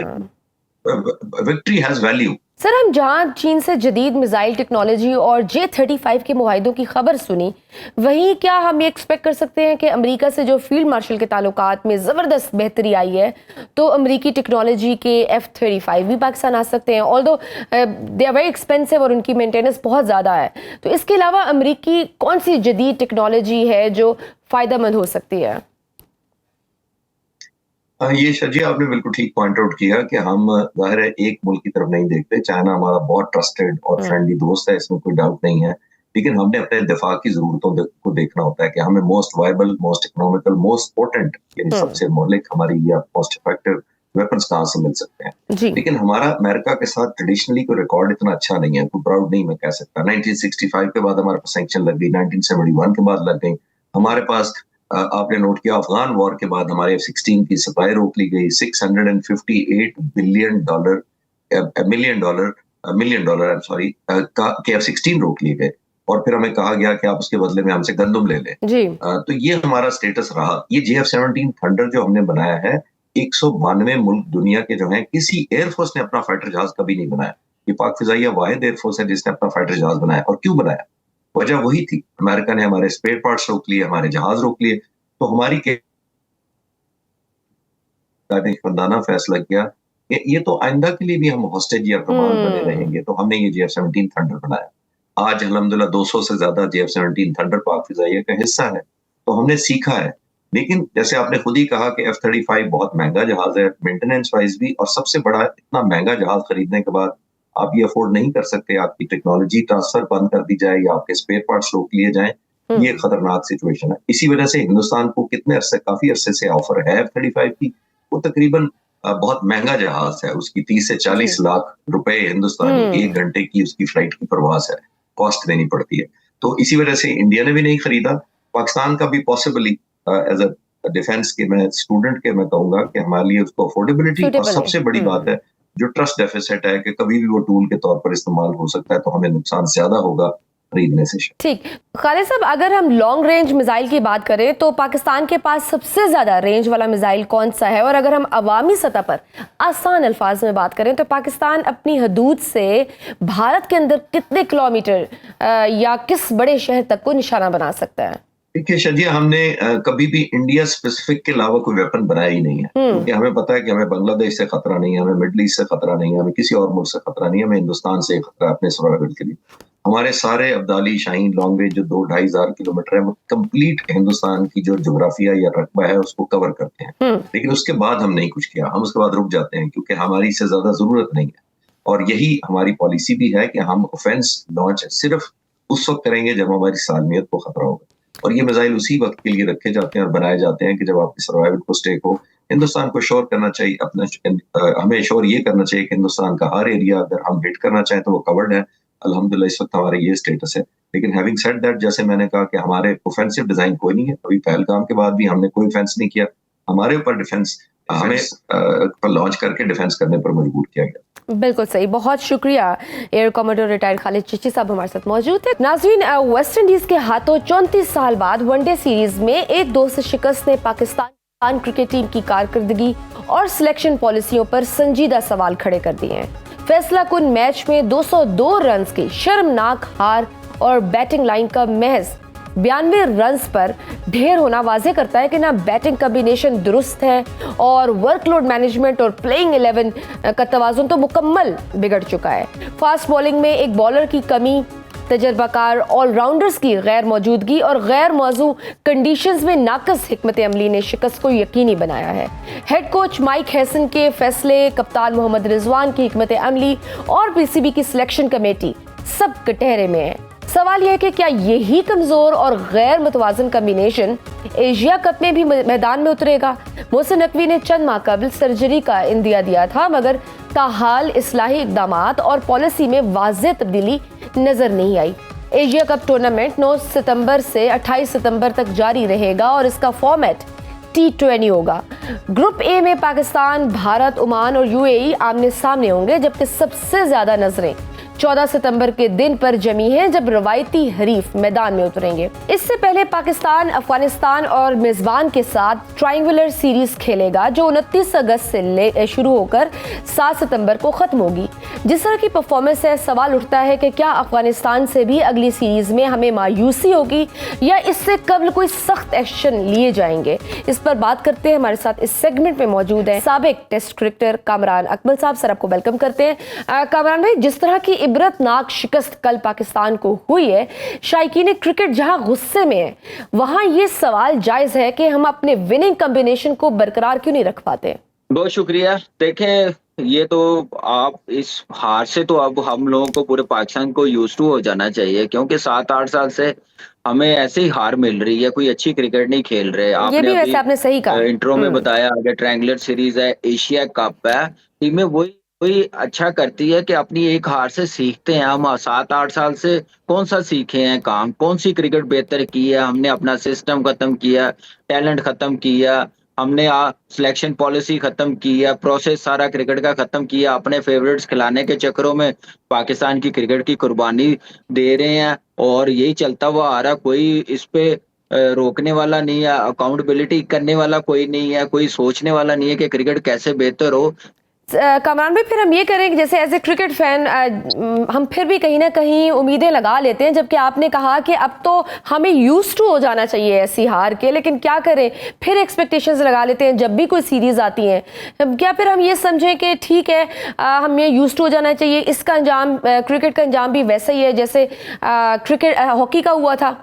Victory has value. सर, हम जहां चीन से जदीद मिसाइल टेक्नोलॉजी और J-35 के मुआहिदों की खबर सुनी, वहीं क्या हम ये एक्सपेक्ट कर सकते हैं कि अमेरिका से जो फील्ड मार्शल के ताल्लुकात में ज़बरदस्त बेहतरी आई है, तो अमेरिकी टेक्नोलॉजी के F-35 भी पाकिस्तान आ सकते हैं? Although they are very expensive और उनकी मेंटेनेंस बहुत ज़्यादा है। तो इसके अलावा अमेरिकी कौन सी जदीद टेक्नोलॉजी है जो फ़ायदेमंद हो सकती है? ये शजी, आपने बिल्कुल ठीक पॉइंट आउट किया कि हम जाहिर है एक मुल्क की तरफ नहीं देखते। चाइना हमारा बहुत ट्रस्टेड और फ्रेंडली दोस्त है, इसमें कोई डाउट नहीं है। लेकिन हमने अपने दिफा की जरूरतों को देखना होता है कि हमें most viable, most economical, most potent, यानी सबसे मौलिक हमारी या मोस्ट इफेक्टिव वेपन्स कहाँ से मिल सकते हैं। लेकिन हमारा अमेरिका के साथ ट्रेडिशनली कोई रिकॉर्ड इतना अच्छा नहीं है, कोई प्राउड नहीं मैं कह सकता। 1965 के बाद हमारे पास सैंक्शन लग गई, 1971 के बाद लग गई हमारे पास। आपने नोट किया, अफगान वॉर के बाद हमारे F-16 की सप्लाई रोक ली गई। $658 मिलियन के F-16 रोक लिए गए और फिर हमें कहा गया कि आप उसके बदले में हमसे गंदम ले लें। तो ये हमारा स्टेटस रहा। ये JF-17 थंडर जो हमने बनाया है, 192 मुल्क दुनिया के जो हैं, किसी एयरफोर्स ने अपना फाइटर जहाज कभी नहीं बनाया। ये पाक फिजाइया वाहिद एयरफोर्स है जिसने अपना फाइटर जहाज बनाया। और क्यों बनाया? वजह वही थी, अमेरिका ने हमारे स्पेयर पार्ट्स रोक लिए, हमारे जहाज रोक लिए। तो हमारी फंदाना फैसला किया कि ये तो आइंदा के लिए भी हम हॉस्टेज या कमाल बने रहेंगे। तो हमने ये JF-17 थंडर बनाया। आज अल्हम्दुलिल्लाह 200 से ज्यादा JF-17 थंडर पाक फिजाइया का हिस्सा है। तो हमने सीखा है। लेकिन जैसे आपने खुद ही कहा कि F-35 बहुत महंगा जहाज है, मेंटेनेंस वाइज भी, और सबसे बड़ा, इतना महंगा जहाज खरीदने के बाद आप ये अफोर्ड नहीं कर सकते, आपकी टेक्नोलॉजी ट्रांसफर बंद कर दी जाए या आपके स्पेयर पार्ट्स रोक लिए जाएं। ये खतरनाक सिचुएशन है। इसी वजह से हिंदुस्तान को काफी अरसे से ऑफर है F-35 की। वो तकरीबन बहुत महंगा जहाज है, उसकी 30 से 40 लाख रुपए हिंदुस्तानी 1 घंटे की उसकी फ्लाइट की परवाज है, कॉस्ट देनी पड़ती है। तो इसी वजह से इंडिया ने भी नहीं खरीदा। पाकिस्तान का भी पॉसिबली एज अ डिफेंस के मैं स्टूडेंट के मैं कहूंगा कि हमारे लिए उसको अफोर्डेबिलिटी और सबसे बड़ी बात है जो ट्रस्ट डेफिसिट है कि कभी भी वो टूल के तौर पर इस्तेमाल हो सकता है, तो हमें नुकसान ज्यादा होगा खरीदने से। ठीक, खालिद साहब, अगर हम लॉन्ग रेंज मिसाइल की बात करें तो पाकिस्तान के पास सबसे ज्यादा रेंज वाला मिसाइल कौन सा है? और अगर हम अवामी सतह पर आसान अल्फाज में बात करें तो पाकिस्तान अपनी हदूद से भारत के अंदर कितने किलोमीटर या किस बड़े शहर तक को निशाना बना सकता है? देखिए शजिया, हमने कभी भी इंडिया स्पेसिफिक के अलावा कोई वेपन बनाया ही नहीं है, क्योंकि हमें पता है कि हमें बांग्लादेश से खतरा नहीं है, हमें मिडल ईस्ट से खतरा नहीं है, हमें किसी और मुल्क से खतरा नहीं है, हमें हिंदुस्तान से खतरा है अपने सर्वाइवल के लिए। हमारे सारे अब्दाली, शाहीन, लॉन्ग रेंज जो 2-2.5 किलोमीटर है, वो कंप्लीट हिंदुस्तान की जो जोग्राफिया या रकबा है उसको कवर करते हैं। लेकिन उसके बाद हम नहीं कुछ किया, हम उसके बाद रुक जाते हैं क्योंकि हमारी इससे ज्यादा जरूरत नहीं है। और यही हमारी पॉलिसी भी है कि हम ऑफेंस लॉन्च सिर्फ उस वक्त करेंगे जब हमारी सालमियत को खतरा होगा। और ये मिसाइल उसी वक्त के लिए रखे जाते हैं और बनाए जाते हैं कि जब आपकी सर्वाइवल को स्टेक हो। हिंदुस्तान को श्योर करना चाहिए हमें श्योर ये करना चाहिए कि हिंदुस्तान का हर एरिया अगर हम हिट करना चाहें तो वो कवर्ड है। अल्हम्दुलिल्लाह इस वक्त हमारा ये स्टेटस है। लेकिन हैविंग सेड दैट, जैसे मैंने कहा कि हमारे ऑफेंसिव डिजाइन कोई नहीं है। अभी पहलगाम के बाद भी हमने कोई डिफेंस नहीं किया। हमारे ऊपर डिफेंस हमें लॉन्च करके डिफेंस करने पर मजबूर किया गया। बिल्कुल सही, बहुत शुक्रिया। Air commander retired Khalid Chishti साहब हमारे साथ मौजूद थे। नाज़रीन, वेस्ट इंडीज के हाथों 34 साल बाद वनडे सीरीज में 1-2 से शिकस्त ने पाकिस्तान क्रिकेट टीम की कारकर्दगी और सिलेक्शन पॉलिसियों पर संजीदा सवाल खड़े कर दिए हैं। फैसला कुन मैच में 202 रन की शर्मनाक हार और बैटिंग लाइन का महज 92 रन्स पर ढेर होना वाजे करता है कि ना बैटिंग कॉम्बिनेशन दुरुस्त है और वर्कलोड मैनेजमेंट और प्लेइंग 11 का तवाजुन तो मुकम्मल बिगड़ चुका है। फास्ट बॉलिंग में एक बॉलर की कमी, तजर्बाकार ऑलराउंडर्स की गैर मौजूदगी और गैर मौजू कंडीशंस में नाकस हिकमत अमली ने शिकस्त को यकीनी बनाया है। हेड कोच माइक हैसन के फैसले, कप्तान मोहम्मद रिजवान की हिकमत अमली और पीसीबी की सिलेक्शन कमेटी सब कटहरे में है। सवाल यह है कि क्या यही कमजोर और गैर मुतवाजन कम्बिनेशन एशिया कप में भी मैदान में उतरेगा? मोहसिन नकवी ने चंद माह कबल सर्जरी का इंदिया दिया था, मगर ताहाल इस्लाही इक़दामात और पॉलिसी में वाज़ेह तब्दीली नजर नहीं आई। एशिया कप टूर्नामेंट 9 सितंबर से 28 सितंबर तक जारी रहेगा और इसका फॉर्मेट T20 होगा। ग्रुप ए में पाकिस्तान, भारत, ओमान और यूएई आमने सामने होंगे, जबकि सबसे ज्यादा नजरें 14 सितंबर के दिन पर जमी हैं जब रवायती हरीफ मैदान में उतरेंगे। इससे पहले पाकिस्तान, अफगानिस्तान और मेजबान के साथ ट्रायंगुलर सीरीज खेलेगा जो 29 अगस्त से शुरू होकर 7 सितंबर को खत्म होगी। जिस तरह की परफॉर्मेंस है, सवाल उठता है कि क्या अफगानिस्तान से भी अगली सीरीज में हमें मायूसी होगी या इससे कबल कोई सख्त एक्शन लिए जाएंगे। इस पर बात करते हैं। हमारे साथ इस सेगमेंट में मौजूद है साबिक टेस्ट क्रिकेटर कामरान अकमल साहब। सर, आपको वेलकम करते हैं। कामरान भाई, जिस तरह की इबरतनाक शिकस्त कल पाकिस्तान को हुई है, शायकीन क्रिकेट जहां गुस्से में है, वहां ये सवाल जायज है कि हम अपने विनिंग कॉम्बिनेशन को बरकरार क्यों नहीं रख पाते? बहुत शुक्रिया। देखें, ये तो आप इस हार से तो अब हम लोगों को, पूरे पाकिस्तान को यूज टू हो जाना चाहिए, क्योंकि 7-8 साल से हमें ऐसे ही हार मिल रही है। कोई अच्छी क्रिकेट नहीं खेल रहे। ये भी वैसे आपने सही कहा। इंट्रो में बताया, आगे ट्रायंगुलर सीरीज है, एशिया कप है, टीमें वही अच्छा करती है कि अपनी एक हार से सीखते हैं। हम 7-8 साल से कौन सा सीखे हैं काम, कौन सी क्रिकेट बेहतर की है? हमने अपना सिस्टम खत्म किया, टैलेंट खत्म किया, हमने सिलेक्शन पॉलिसी खत्म किया, प्रोसेस सारा क्रिकेट का खत्म किया। अपने फेवरेट्स खिलाने के चक्करों में पाकिस्तान की क्रिकेट की कुर्बानी दे रहे हैं और यही चलता हुआ आ रहा। कोई इस पे रोकने वाला नहीं है, अकाउंटेबिलिटी करने वाला कोई नहीं है, कोई सोचने वाला नहीं है कि क्रिकेट कैसे बेहतर हो। कामरान भाई, फिर हम ये करें कि जैसे एज ए क्रिकेट फैन हम फिर भी कहीं ना कहीं उम्मीदें लगा लेते हैं, जबकि आपने कहा कि अब तो हमें यूज टू हो जाना चाहिए ऐसी हार के, लेकिन क्या करें, फिर एक्सपेक्टेशंस लगा लेते हैं जब भी कोई सीरीज आती है। क्या फिर हम ये समझें कि ठीक है, हमें यूज टू हो जाना चाहिए, इसका अंजाम, क्रिकेट का अंजाम भी वैसा ही है जैसे क्रिकेट हॉकी का हुआ था?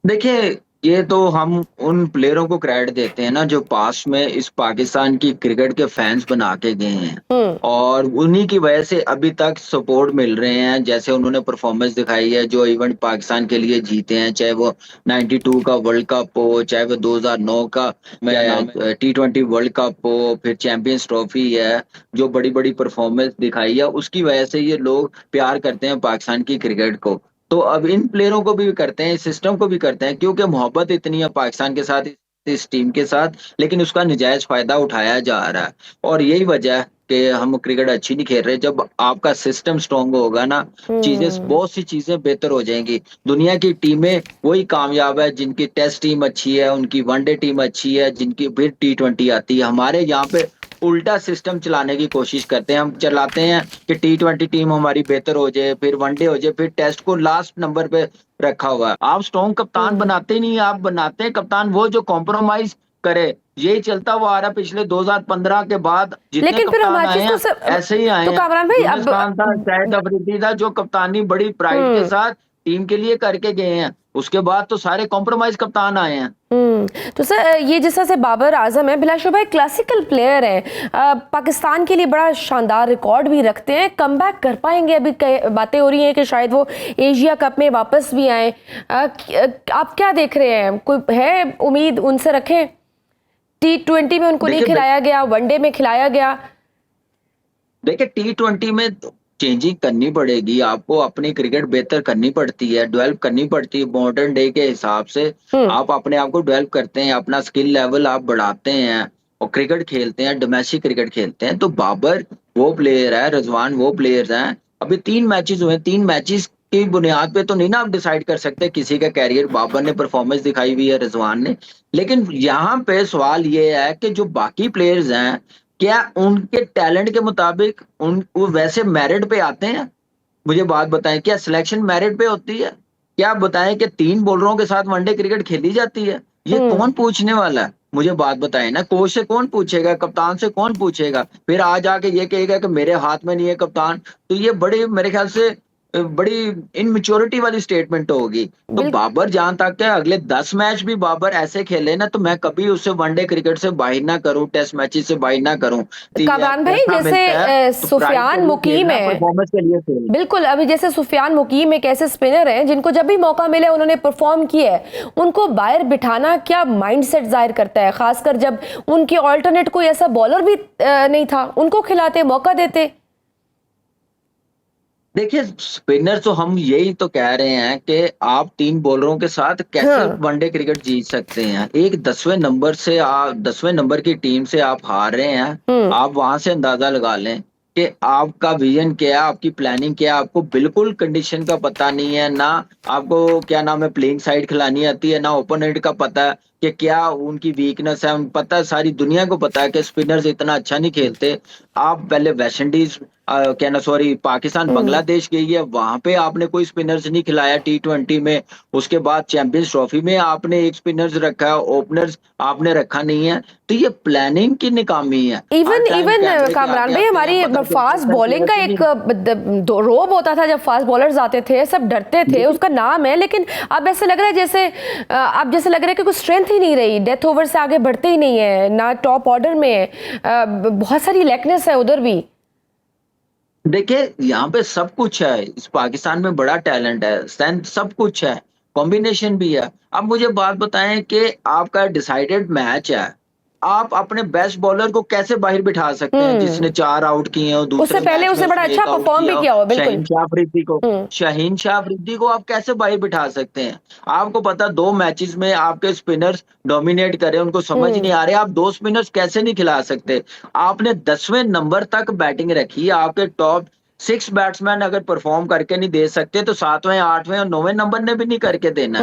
देखिए, ये तो हम उन प्लेयरों को क्रेडिट देते हैं ना जो पास में इस पाकिस्तान की क्रिकेट के फैंस बना के गए हैं और उन्हीं की वजह से अभी तक सपोर्ट मिल रहे हैं। जैसे उन्होंने परफॉर्मेंस दिखाई है, जो इवेंट पाकिस्तान के लिए जीते हैं, चाहे वो 92 का वर्ल्ड कप हो, चाहे वो 2009 का T20 वर्ल्ड कप हो, फिर चैंपियंस ट्रॉफी है, जो बड़ी बड़ी परफॉर्मेंस दिखाई है, उसकी वजह से ये लोग प्यार करते हैं पाकिस्तान की क्रिकेट को। तो अब इन प्लेयरों को भी करते हैं, इस सिस्टम को भी करते हैं, क्योंकि मोहब्बत इतनी है पाकिस्तान के साथ, इस टीम के साथ, लेकिन उसका नजायज फायदा उठाया जा रहा है। और यही वजह है कि हम क्रिकेट अच्छी नहीं खेल रहे। जब आपका सिस्टम स्ट्रॉन्ग होगा ना, चीजें, बहुत सी चीजें बेहतर हो जाएंगी। दुनिया की टीमें वही कामयाब है जिनकी टेस्ट टीम अच्छी है, उनकी वनडे टीम अच्छी है, जिनकी फिर T20 आती है। हमारे यहाँ पे उल्टा सिस्टम चलाने की कोशिश करते हैं। हम चलाते हैं कि T20 टीम हमारी बेहतर हो जाए, फिर वनडे हो जाए, फिर टेस्ट को लास्ट नंबर पे रखा हुआ है। आप स्ट्रॉन्ग कप्तान बनाते नहीं, आप बनाते हैं कप्तान वो जो कॉम्प्रोमाइज करे। यही चलता हुआ आ रहा पिछले 2015 के बाद, जितने लेकिन फिर कप्तान आए हैं ऐसे ही आए तो हैं। कामरान भाई, अब शाहिद अफरीदी था जो कप्तानी बड़ी प्राइड के साथ टीम के लिए करके गए हैं, उसके बाद तो सारे कॉम्प्रोमाइज कप्तान आए हैं। तो सर ये जिस तरह से बाबर आजम है, बिलाशुबा एक क्लासिकल प्लेयर है, पाकिस्तान के लिए बड़ा शानदार रिकॉर्ड भी रखते हैं, कमबैक कर पाएंगे? अभी बातें हो रही हैं कि शायद वो एशिया कप में वापस भी आए, आप क्या देख रहे हैं? कोई है उम्मीद उनसे रखें? T20 में उनको नहीं खिलाया गया, वनडे में खिलाया गया। देखिए T20 में चेंजिंग करनी पड़ेगी, आपको अपनी क्रिकेट बेहतर करनी पड़ती है, डेवलप करनी पड़ती है मॉडर्न डे के हिसाब से। आप अपने आप को डेवलप करते हैं, अपना स्किल लेवल आप बढ़ाते हैं और क्रिकेट खेलते हैं, डोमेस्टिक क्रिकेट खेलते हैं। तो बाबर वो प्लेयर है, रिजवान वो प्लेयर्स हैं। अभी 3 मैचेस हुए, 3 मैचेस की बुनियाद पे तो नहीं ना आप डिसाइड कर सकते किसी का कैरियर। बाबर ने परफॉर्मेंस दिखाई हुई है, रिजवान ने, लेकिन यहाँ पे सवाल ये है कि जो बाकी प्लेयर्स हैं, क्या उनके टैलेंट के मुताबिक वो वैसे मेरिट पे आते हैं? मुझे बात बताएं, क्या सिलेक्शन मेरिट पे होती है? क्या आप बताएं कि 3 बॉलरों के साथ वनडे क्रिकेट खेली जाती है? ये कौन पूछने वाला है? मुझे बात बताएं ना, कोच से कौन पूछेगा, कप्तान से कौन पूछेगा? फिर आज आके ये कहेगा कि मेरे हाथ में नहीं है कप्तान, तो ये बड़ी मेरे ख्याल से बड़ी इनमेच्योरिटी वाली स्टेटमेंट होगी। तो बाबर जहां तक है, अगले 10 मैच भी बाबर ऐसे खेले ना, तो मैं कभी उससे वनडे क्रिकेट से बाहर ना करूं, टेस्ट मैचेस से बाहर ना करूं। कामरान भाई, जैसे सुफियान मुकीम है, परफॉर्मेंस के लिए बिल्कुल, अभी जैसे सुफियान मुकीम एक ऐसे स्पिनर हैं जिनको जब भी मौका मिले उन्होंने परफॉर्म किया है, उनको बाहर बिठाना क्या माइंडसेट जाहिर करता है? खासकर जब उनके ऑल्टरनेट कोई ऐसा बॉलर भी नहीं था, उनको खिलाते, मौका देते। देखिए स्पिनर तो हम यही तो कह रहे हैं कि आप 3 बॉलरों के साथ कैसे वनडे क्रिकेट जीत सकते हैं? एक 10वें नंबर से, आप 10वें नंबर की टीम से आप हार रहे हैं। आप वहां से अंदाजा लगा लें कि आपका विजन क्या है, आपकी प्लानिंग क्या है। आपको बिल्कुल कंडीशन का पता नहीं है, ना आपको क्या नाम है प्लेइंग साइड खिलानी आती है, ना ओपोनेंट का पता है कि क्या उनकी वीकनेस है। उनको पता है, सारी दुनिया को पता है कि स्पिनर्स इतना अच्छा नहीं खेलते। आप पहले वेस्ट इंडीज पाकिस्तान बांग्लादेश गई है, वहां पे आपने कोई स्पिनर्स नहीं खिलाया T20 में। उसके बाद चैंपियंस ट्रॉफी में आपने एक स्पिनर्स रखा है, ओपनर्स आपने रखा नहीं है। तो ये प्लानिंग की नाकामी है। इवन कामरान भाई, हमारी फास्ट बॉलिंग का एक रोब होता था, जब फास्ट बॉलर्स आते थे सब डरते थे, उसका नाम है। लेकिन अब ऐसे लग रहा है जैसे अब जैसे लग रहा है कि कुछ स्ट्रेंथ ही नहीं रही, डेथ ओवर से आगे बढ़ते ही नहीं है, ना टॉप ऑर्डर में, बहुत सारी लैकनेस है उधर भी। देखिए यहाँ पे सब कुछ है, इस पाकिस्तान में बड़ा टैलेंट है, स्ट्रेंथ सब कुछ है, कॉम्बिनेशन भी है। अब मुझे बात बताएं कि आपका डिसाइडेड मैच है, आप अपने बेस्ट बॉलर को कैसे बाहर बिठा सकते हैं जिसने 4 आउट किए हो, दूसरे पहले उसने बड़ा अच्छा परफॉर्म भी किया हो। शाहीन शाह अफरीदी को आप कैसे बाहर बिठा सकते हैं? आपको पता 2 मैचेस में आपके स्पिनर्स डोमिनेट करे, उनको समझ नहीं आ रहे, आप 2 स्पिनर्स कैसे नहीं खिला सकते? आपने 10वें नंबर तक बैटिंग रखी, आपके टॉप 6 बैट्समैन अगर परफॉर्म करके नहीं दे सकते तो 7वें, 8वें और 9वें नंबर ने भी नहीं करके देना।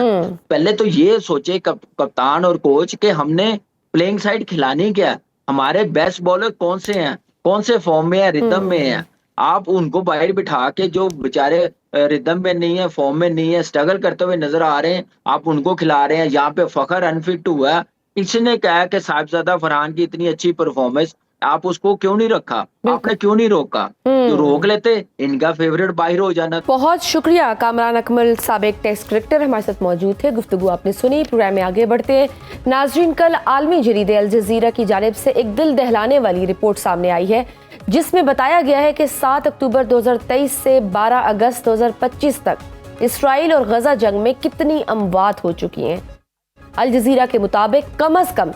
पहले तो ये सोचे कप्तान और कोच के हमने प्लेइंग साइड खिलानी क्या है, हमारे बेस्ट बॉलर कौन से हैं, कौन से फॉर्म में है, रिदम में है। आप उनको बाहर बिठा के जो बेचारे रिदम में नहीं है, फॉर्म में नहीं है, स्ट्रगल करते हुए नजर आ रहे हैं, आप उनको खिला रहे हैं। यहाँ पे फखर अनफिट हुआ, इसने कहा कि साहिबजादा फरहान की इतनी अच्छी परफॉर्मेंस, आप उसको क्यों नहीं रखा, आपने क्यों नहीं रोका? तो रोक लेते, इनका फेवरेट बाहर हो जाना। बहुत शुक्रिया कामरान अकमल, साबिक टेस्ट क्रिकेटर हमारे साथ मौजूद थे, गुफ्तगू आपने सुनी। प्रोग्राम में आगे बढ़ते हैं। नाजरीन, कल आलमी जरीदे अल जजीरा की जानिब से एक दिल दहलाने वाली रिपोर्ट सामने आई है, जिसमें बताया गया है कि 7 अक्टूबर 2023 से 12 अगस्त 2025 तक इसराइल और गजा जंग में कितनी अमवात हो चुकी हैं। अल जजीरा के मुताबिक कम अज कम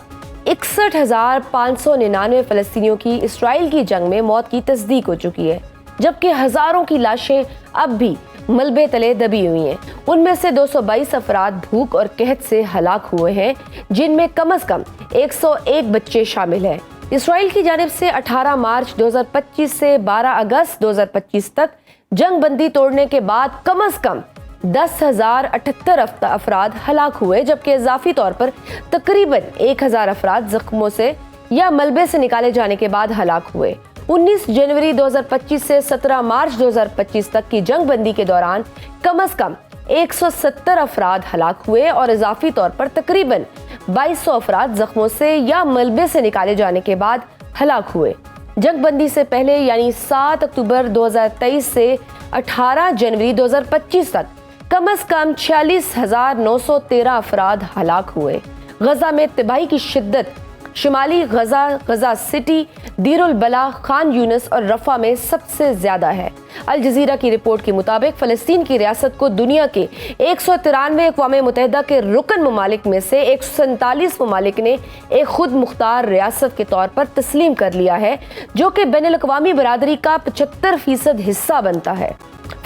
61,599 फलस्तीनियों की इसराइल की जंग में मौत की तस्दीक हो चुकी है, जबकि हजारों की लाशें अब भी मलबे तले दबी हुई हैं। उनमें से 222 अफराद भूख और कहत से हलाक हुए हैं, जिनमें कम अज कम 101 बच्चे शामिल हैं। इसराइल की जानिब से 18 मार्च 2025 से 12 अगस्त 2025 तक जंग बंदी तोड़ने के बाद कम अज कम 10,078 अफराद हलाक हुए, जबकि इजाफी तौर पर तकरीबन 1,000 अफराद जख्मों से या मलबे से निकाले जाने के बाद हलाक हुए। 19 जनवरी 2025 से 17 मार्च 2025 तक की जंग बंदी के दौरान कम अज कम 170 अफराद हलाक हुए और इजाफी तौर पर तकरीबन 2200 अफराद जख्मों से या मलबे से निकाले जाने के बाद हलाक हुए। जंग बंदी से पहले यानी 7 अक्टूबर 2023 से 18 जनवरी 2025 तक कम से कम 46,913 अफराद हलाक हुए। गजा में तबाही की शिद्दत शुमाली गजा सिटी, दीरुल बला, खान यूनिस और रफा में सबसे ज्यादा है। अल जजीरा की रिपोर्ट के मुताबिक फ़लस्तीन की रियासत को दुनिया के 193 अक़वाम मुत्तहिदा के रुकन ममालिक में से 147 ममालिक ने एक खुद मुख्तार रियासत के तौर पर तस्लीम कर लिया है, जो कि बैनुल अक़वामी बरादरी का 75% हिस्सा बनता है।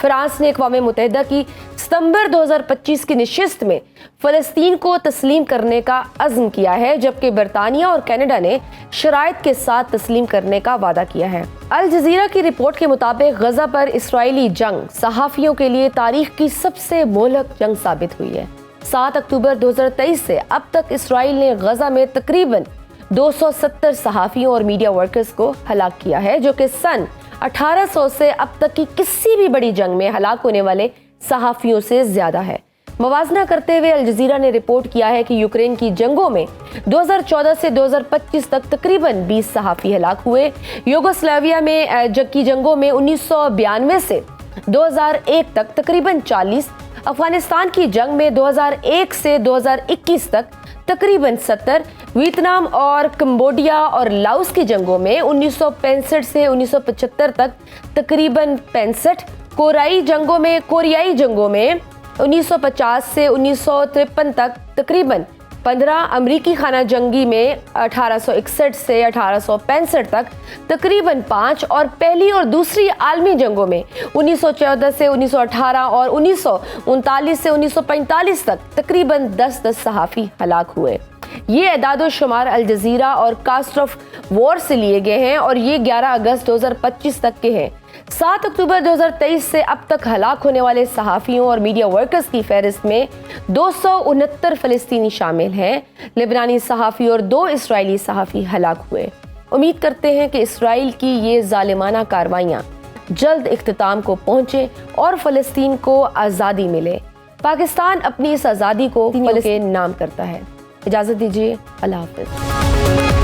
फ्रांस ने अक़वाम मुत्तहिदा की सितंबर 2025 की नशिस्त में फ़लस्तीन को तस्लीम करने का अज़्म किया है, जबकि बरतानिया और कनाडा ने शराइत के साथ तस्लीम करने का वादा किया है। अल जजीरा की रिपोर्ट के मुताबिक गजा पर इसराइली जंग सहाफ़ियों के लिए तारीख की सबसे मोहलक जंग साबित हुई है। 7 अक्टूबर 2023 से अब तक इसराइल ने गजा में तकरीबन 270 सहाफ़ियों और मीडिया वर्कर्स को हलाक किया है, जो कि सन 1800 से अब तक की किसी भी बड़ी जंग में हलाक होने वाले सहाफ़ियों से ज्यादा है। मवाजना करते हुए अल जजीरा ने रिपोर्ट किया है कि यूक्रेन की जंगों में 2014 से 2025 तक तकरीबन 20 सहाफ़ी हलाक हुए। यूगोस्लाविया में की जंगों में 1992 से 2001 तक तकरीबन 40, अफगानिस्तान की जंग में 2001 से 2021 तक तकरीबन 70, वियतनाम और कंबोडिया और लाओस की जंगों में 1965 से 1975 तक तकरीबन 65, कोरियाई जंगों में 1950 से 1953 तक तकरीबन 15, अमरीकी खाना जंगी में 1861 से 1865 तक तकरीबन 5 और पहली और दूसरी आलमी जंगों में 1914 से 1918 और 1939 से 1945 तक तकरीबन 10-10 सहाफ़ी हलाक हुए। ये एदादो शुमार अल जजीरा और कास्ट ऑफ वॉर से लिए गए हैं और ये 11 अगस्त 2025 तक के हैं। 7 अक्टूबर 2023 से अब तक हलाक होने वाले सहाफ़ियों और मीडिया वर्कर्स की फहरिस्त में 269 फ़लस्तीनी शामिल हैं। लेबनानी सहाफ़ी और 2 इसराइली सहाफ़ी हलाक हुए। उम्मीद करते हैं कि इसराइल की ये ज़ालिमाना कार्रवाइयाँ जल्द इख्तिताम को पहुँचे और फ़लस्तीन को आज़ादी मिले। पाकिस्तान अपनी इस आज़ादी को फ़लस्तीन के नाम करता है। इजाज़त दीजिए, अल्लाह हाफ़िज़।